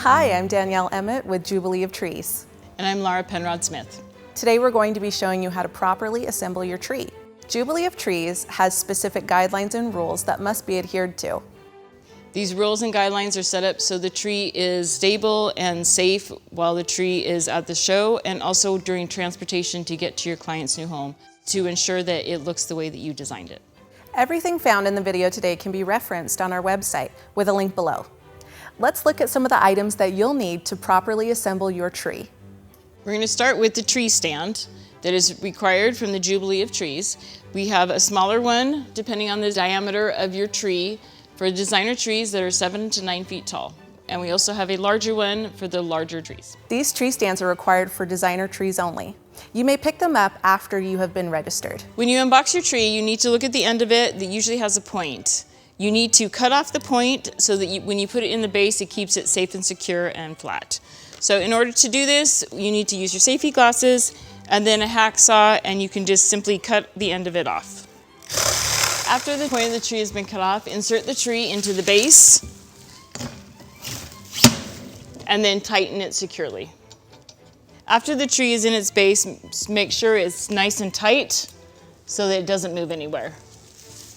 Hi, I'm Danielle Emmett with Jubilee of Trees. And I'm Laura Penrod Smith. Today we're going to be showing you how to properly assemble your tree. Jubilee of Trees has specific guidelines and rules that must be adhered to. These rules and guidelines are set up so the tree is stable and safe while the tree is at the show, and also during transportation to get to your client's new home to ensure that it looks the way that you designed it. Everything found in the video today can be referenced on our website with a link below. Let's look at some of the items that you'll need to properly assemble your tree. We're going to start with the tree stand that is required from the Jubilee of Trees. We have a smaller one depending on the diameter of your tree for designer trees that are 7 to 9 feet tall. And we also have a larger one for the larger trees. These tree stands are required for designer trees only. You may pick them up after you have been registered. When you unbox your tree, you need to look at the end of it that usually has a point. You need to cut off the point so that when you put it in the base, it keeps it safe and secure and flat. So in order to do this, you need to use your safety glasses and then a hacksaw, and you can just simply cut the end of it off. After the point of the tree has been cut off, insert the tree into the base and then tighten it securely. After the tree is in its base, make sure it's nice and tight so that it doesn't move anywhere.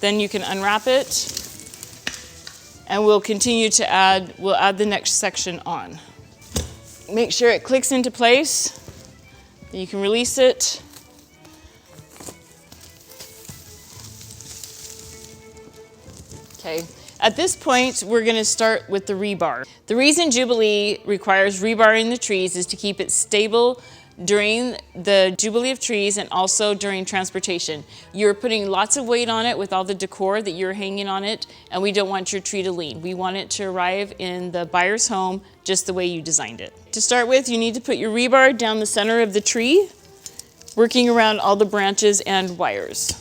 Then you can unwrap it, and we'll continue to add the next section on. Make sure it clicks into place. You can release it. Okay. At this point, we're going to start with the rebar. The reason Jubilee requires rebar in the trees is to keep it stable during the Jubilee of Trees and also during transportation. You're putting lots of weight on it with all the decor that you're hanging on it, and we don't want your tree to lean. We want it to arrive in the buyer's home just the way you designed it. To start with, you need to put your rebar down the center of the tree, working around all the branches and wires.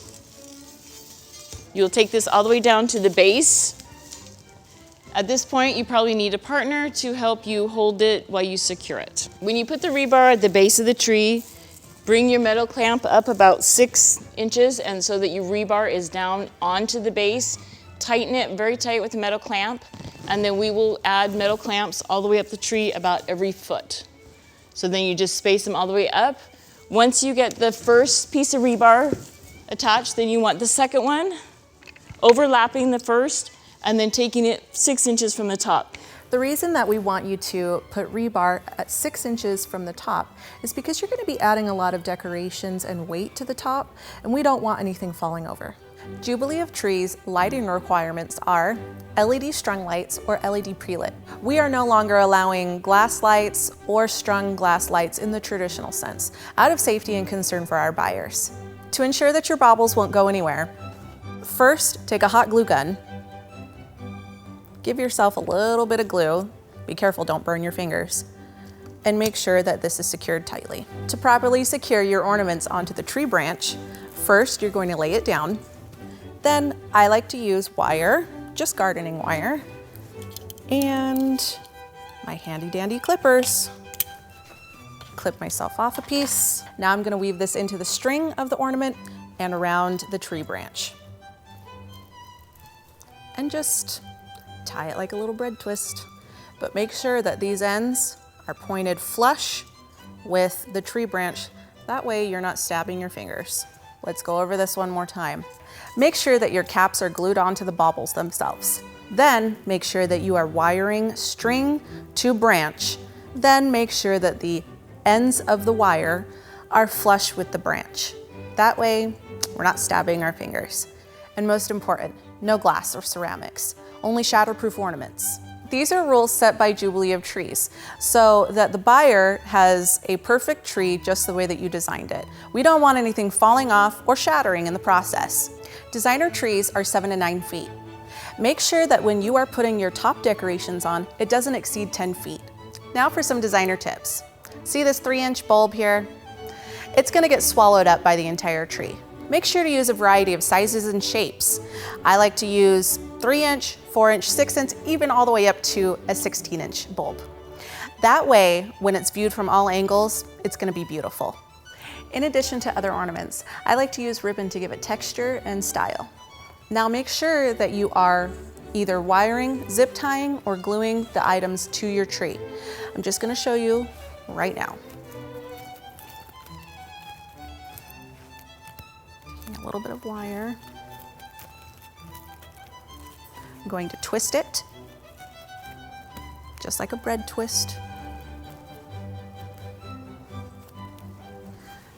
You'll take this all the way down to the base. At this point, you probably need a partner to help you hold it while you secure it. When you put the rebar at the base of the tree, bring your metal clamp up about 6 inches and so that your rebar is down onto the base. Tighten it very tight with a metal clamp, and then we will add metal clamps all the way up the tree about every foot. So then you just space them all the way up. Once you get the first piece of rebar attached, then you want the second one overlapping the first, and then taking it 6 inches from the top. The reason that we want you to put rebar at 6 inches from the top is because you're going to be adding a lot of decorations and weight to the top, and we don't want anything falling over. Jubilee of Trees lighting requirements are LED strung lights or LED pre-lit. We are no longer allowing glass lights or strung glass lights in the traditional sense, out of safety and concern for our buyers. To ensure that your baubles won't go anywhere, first take a hot glue gun. Give yourself a little bit of glue. Be careful, don't burn your fingers. And make sure that this is secured tightly. To properly secure your ornaments onto the tree branch, first you're going to lay it down. Then I like to use wire, just gardening wire, and my handy dandy clippers. Clip myself off a piece. Now I'm going to weave this into the string of the ornament and around the tree branch. And just tie it like a little bread twist, but make sure that these ends are pointed flush with the tree branch. That way you're not stabbing your fingers. Let's go over this one more time. Make sure that your caps are glued onto the baubles themselves. Then make sure that you are wiring string to branch. Then make sure that the ends of the wire are flush with the branch. That way we're not stabbing our fingers. And most important, no glass or ceramics. Only shatterproof ornaments. These are rules set by Jubilee of Trees so that the buyer has a perfect tree just the way that you designed it. We don't want anything falling off or shattering in the process. Designer trees are 7 to 9 feet. Make sure that when you are putting your top decorations on, it doesn't exceed 10 feet. Now for some designer tips. See this 3-inch bulb here? It's gonna get swallowed up by the entire tree. Make sure to use a variety of sizes and shapes. I like to use 3-inch, 4-inch, 6-inch, even all the way up to a 16-inch bulb. That way, when it's viewed from all angles, it's gonna be beautiful. In addition to other ornaments, I like to use ribbon to give it texture and style. Now make sure that you are either wiring, zip tying, or gluing the items to your tree. I'm just going to show you right now. Taking a little bit of wire. I'm going to twist it, just like a bread twist.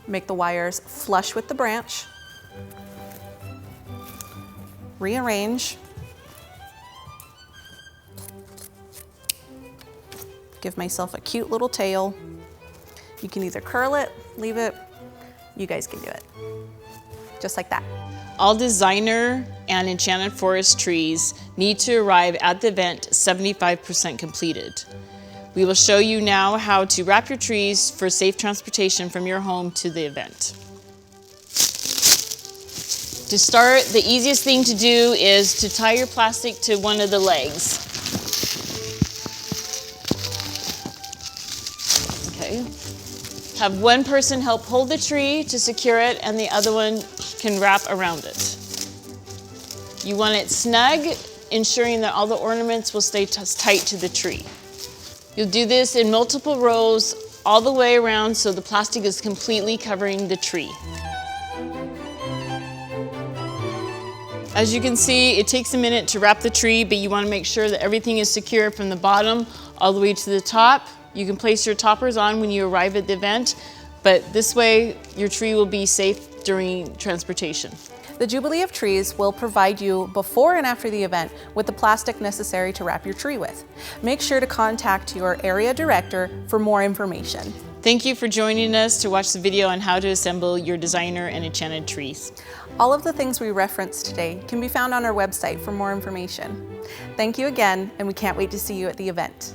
Make the wires flush with the branch. Rearrange. Give myself a cute little tail. You can either curl it, leave it, you guys can do it. Just like that. All designer and enchanted forest trees need to arrive at the event 75% completed. We will show you now how to wrap your trees for safe transportation from your home to the event. To start, the easiest thing to do is to tie your plastic to one of the legs. Okay. Have one person help hold the tree to secure it, and the other one can wrap around it. You want it snug, ensuring that all the ornaments will stay tight to the tree. You'll do this in multiple rows all the way around so the plastic is completely covering the tree. As you can see, it takes a minute to wrap the tree, but you want to make sure that everything is secure from the bottom all the way to the top. You can place your toppers on when you arrive at the event, but this way your tree will be safe during transportation. The Jubilee of Trees will provide you before and after the event with the plastic necessary to wrap your tree with. Make sure to contact your area director for more information. Thank you for joining us to watch the video on how to assemble your designer and enchanted trees. All of the things we referenced today can be found on our website for more information. Thank you again, and we can't wait to see you at the event.